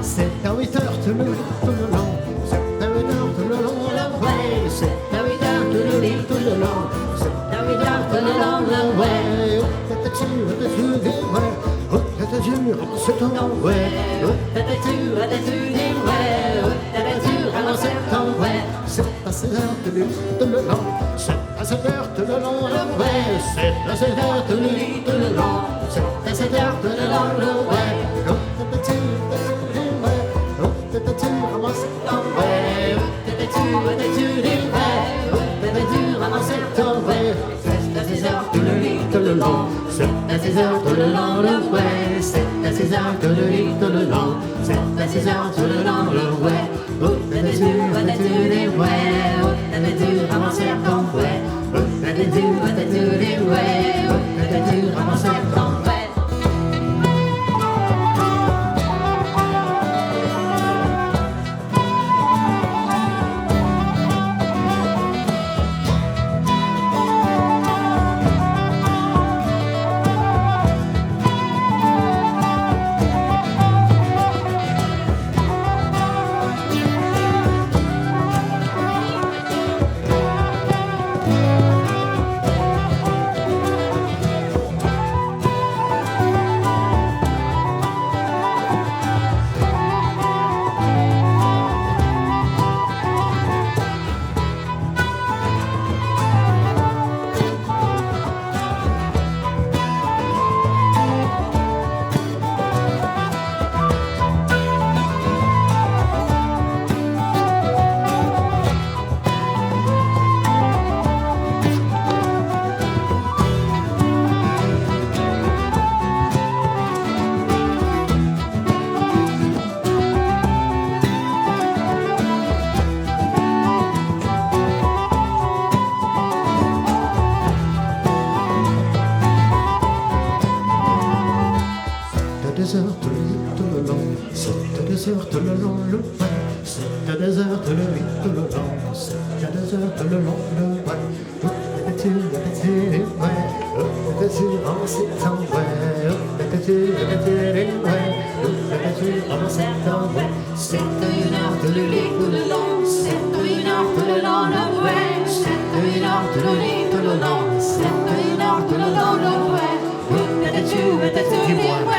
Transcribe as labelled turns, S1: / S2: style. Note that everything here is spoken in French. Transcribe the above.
S1: C'est à 8 heures tout le long, c'est à 8 heures tout le long, le way. C'est à 8 heures tout le long, c'est à 8 heures tout le long, le way. C'est ton way. C'est à 16 heures tout le long, c'est à 7 heures tout le long, le way. C'est à 7 heures tout le long, c'est à 7 heures tout le long, le way. Tout le long, c'est à 6 heures tout le long, le way. C'est à 6 heures tout le long, c'est à 6 heures tout le long, le way. Où t'avais-tu des way? Où t'avais-tu ramassé ton way? Où t'avais-tu des way? Où t'avais-tu ramassé ton way? Tout le long, c'est à 2 heures tout le long, le way. C'est à 2 heures tout le long, c'est à 2 heures tout le long, le way. Où t'étais-tu des way? Où t'étais-tu ramassé ton way? Où t'étais-tu des way? Où t'étais-tu ramassé ton way? C'est à 1 heure tout le long, c'est à 1 heure tout le long, le way. C'est à 1 heure tout le long, c'est à 1 heure tout le long, le way. Où t'étais-tu des way?